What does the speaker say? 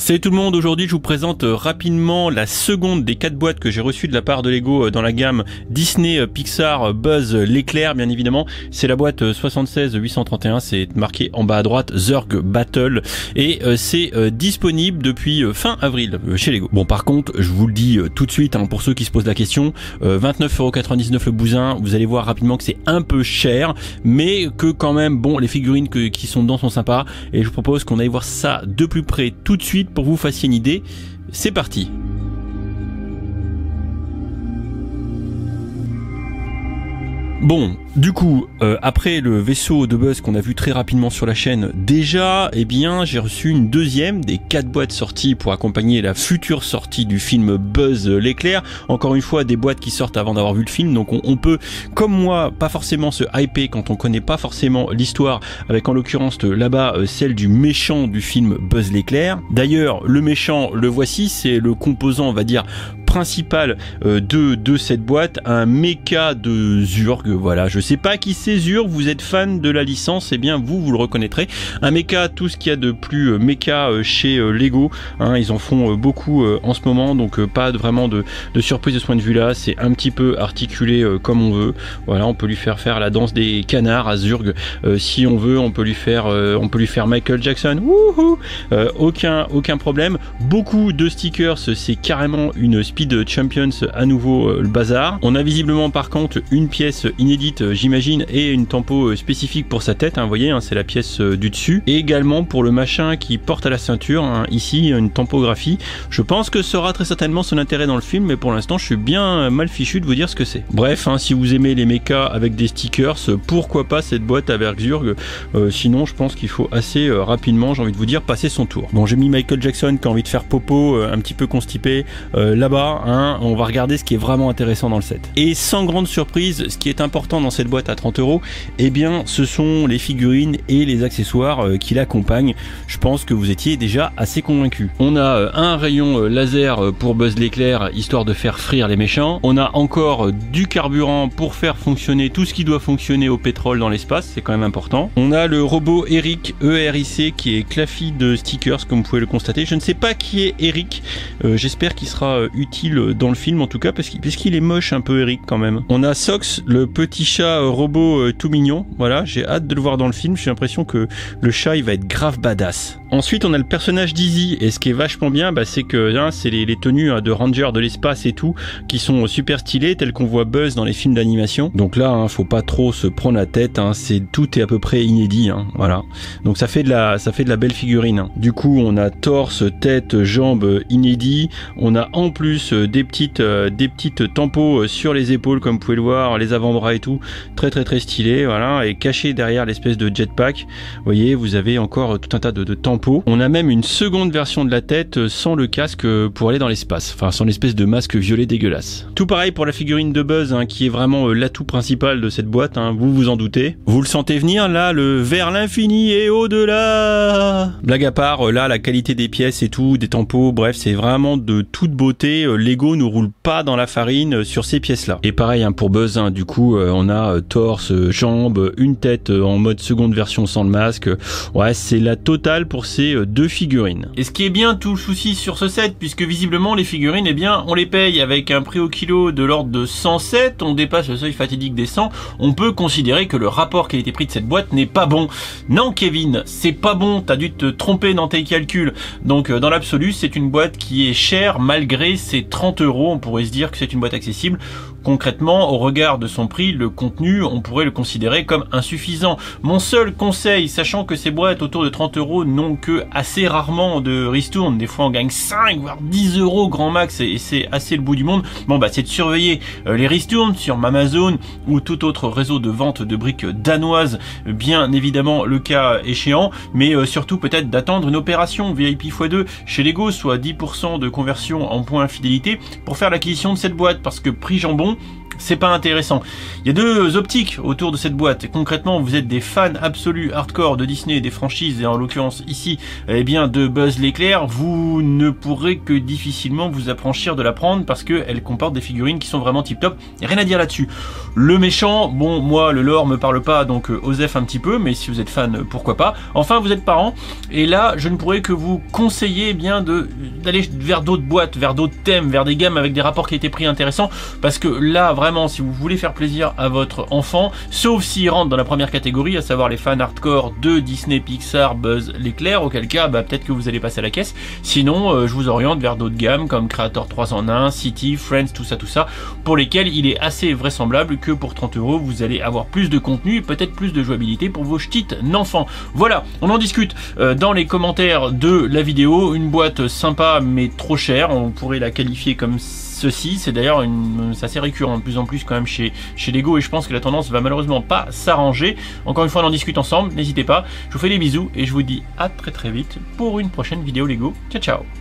Salut tout le monde, aujourd'hui je vous présente rapidement la seconde des 4 boîtes que j'ai reçues de la part de Lego dans la gamme Disney Pixar Buzz l'éclair, bien évidemment. C'est la boîte 76831, c'est marqué en bas à droite Zurg Battle et c'est disponible depuis fin avril chez Lego. Bon, par contre, je vous le dis tout de suite, pour ceux qui se posent la question, 29,99€ le bousin, vous allez voir rapidement que c'est un peu cher, mais que quand même, bon, les figurines qui sont dedans sont sympas et je vous propose qu'on aille voir ça de plus près tout de suite pour que vous fassiez une idée. C'est parti. Bon, du coup, après le vaisseau de Buzz qu'on a vu très rapidement sur la chaîne, déjà, eh bien, j'ai reçu une deuxième des 4 boîtes sorties pour accompagner la future sortie du film Buzz l'éclair. Encore une fois, des boîtes qui sortent avant d'avoir vu le film, donc on peut, comme moi, pas forcément se hyper quand on connaît pas forcément l'histoire, avec en l'occurrence là-bas celle du méchant du film Buzz l'éclair. D'ailleurs, le méchant, le voici, c'est le composant, on va dire, principal de cette boîte, un mecha de Zurg. Voilà, je sais pas qui c'est Zurg, vous êtes fan de la licence, et bien vous le reconnaîtrez. Un mecha, tout ce qu'il y a de plus mecha chez Lego, ils en font beaucoup en ce moment, donc pas vraiment de surprise de ce point de vue là, c'est un petit peu articulé comme on veut. Voilà, on peut lui faire la danse des canards à Zurg si on veut, on peut lui faire Michael Jackson, wouhou, aucun problème. Beaucoup de stickers, c'est carrément une Speed Champions à nouveau le bazar. On a visiblement par contre une pièce inédite, j'imagine, et une tempo spécifique pour sa tête, vous voyez, c'est la pièce du dessus, et également pour le machin qui porte à la ceinture, ici une tempographie. Je pense que ça aura très certainement son intérêt dans le film, mais pour l'instant je suis bien mal fichu de vous dire ce que c'est. Bref, si vous aimez les mechas avec des stickers, pourquoi pas cette boîte avec Zurg, sinon je pense qu'il faut assez rapidement, j'ai envie de vous dire, passer son tour. Bon, j'ai mis Michael Jackson qui a envie de faire popo, un petit peu constipé, là-bas. On va regarder ce qui est vraiment intéressant dans le set. Et sans grande surprise, ce qui est important dans cette boîte à 30€, eh bien, ce sont les figurines et les accessoires qui l'accompagnent. Je pense que vous étiez déjà assez convaincus. On a un rayon laser pour Buzz l'éclair, histoire de faire frire les méchants. On a encore du carburant pour faire fonctionner tout ce qui doit fonctionner au pétrole dans l'espace, c'est quand même important. On a le robot Eric, ERIC, qui est claffé de stickers, comme vous pouvez le constater. Je ne sais pas qui est Eric, j'espère qu'il sera utile dans le film en tout cas, puisqu'il est moche un peu Eric quand même. On a Sox, le petit chat robot tout mignon, voilà, j'ai hâte de le voir dans le film, j'ai l'impression que le chat il va être grave badass. Ensuite on a le personnage d'Izzy, et ce qui est vachement bien, c'est que c'est les tenues de ranger de l'espace et tout, qui sont super stylées, telles qu'on voit Buzz dans les films d'animation. Donc là, faut pas trop se prendre la tête, tout est à peu près inédit, voilà. Donc ça fait de la belle figurine. Du coup on a torse, tête, jambes inédits, on a en plus des petites tampos sur les épaules, comme vous pouvez le voir, les avant-bras et tout, très stylé, voilà, et caché derrière l'espèce de jetpack, vous voyez, vous avez encore tout un tas de tampos. On a même une seconde version de la tête sans le casque pour aller dans l'espace, enfin sans l'espèce de masque violet dégueulasse. Tout pareil pour la figurine de Buzz, qui est vraiment l'atout principal de cette boîte, vous vous en doutez. Vous le sentez venir là, le vers l'infini et au-delà. Blague à part, là la qualité des pièces et tout, des tampos, bref, c'est vraiment de toute beauté. Lego ne roule pas dans la farine sur ces pièces là. Et pareil pour Buzz, du coup on a torse, jambes, une tête en mode seconde version sans le masque. Ouais, c'est la totale pour ces deux figurines. Et ce qui est bien, tout le souci sur ce set, puisque visiblement les figurines, eh bien on les paye avec un prix au kilo de l'ordre de 107, on dépasse le seuil fatidique des 100, on peut considérer que le rapport qualité-prix de cette boîte n'est pas bon. Non Kevin, c'est pas bon, t'as dû te tromper dans tes calculs. Donc dans l'absolu, c'est une boîte qui est chère malgré ses 30€, on pourrait se dire que c'est une boîte accessible. Concrètement, au regard de son prix, le contenu, on pourrait le considérer comme insuffisant. Mon seul conseil, sachant que ces boîtes autour de 30€ n'ont que assez rarement de ristournes, des fois on gagne 5 voire 10€ grand max et c'est assez le bout du monde, c'est de surveiller les ristournes sur Amazon ou tout autre réseau de vente de briques danoises, bien évidemment le cas échéant, mais surtout peut-être d'attendre une opération VIP x2 chez Lego, soit 10% de conversion en points fidélité pour faire l'acquisition de cette boîte, parce que prix jambon, c'est pas intéressant. Il y a deux optiques autour de cette boîte. Et concrètement, vous êtes des fans absolus hardcore de Disney et des franchises, et en l'occurrence ici, eh bien de Buzz l'éclair, vous ne pourrez que difficilement vous affranchir de la prendre parce qu'elle comporte des figurines qui sont vraiment tip top. Il n'y a rien à dire là-dessus. Le méchant, bon, moi le lore me parle pas, donc osef un petit peu, mais si vous êtes fan, pourquoi pas. Enfin, vous êtes parents, et là, je ne pourrais que vous conseiller eh bien d'aller vers d'autres boîtes, vers d'autres thèmes, vers des gammes avec des rapports qualité-prix intéressants, parce que là, vraiment, si vous voulez faire plaisir à votre enfant, sauf s'il rentre dans la première catégorie, à savoir les fans hardcore de Disney, Pixar, Buzz l'éclair, auquel cas peut-être que vous allez passer à la caisse. Sinon je vous oriente vers d'autres gammes comme Creator 3 en 1, City, Friends, tout ça, pour lesquels il est assez vraisemblable que pour 30 € vous allez avoir plus de contenu et peut-être plus de jouabilité pour vos petits enfants. Voilà, on en discute dans les commentaires de la vidéo. Une boîte sympa mais trop chère, on pourrait la qualifier comme ceci, c'est d'ailleurs c'est assez récurrent de plus en plus quand même chez Lego, et je pense que la tendance va malheureusement pas s'arranger. Encore une fois, on en discute ensemble, n'hésitez pas. Je vous fais des bisous et je vous dis à très vite pour une prochaine vidéo Lego. Ciao ciao.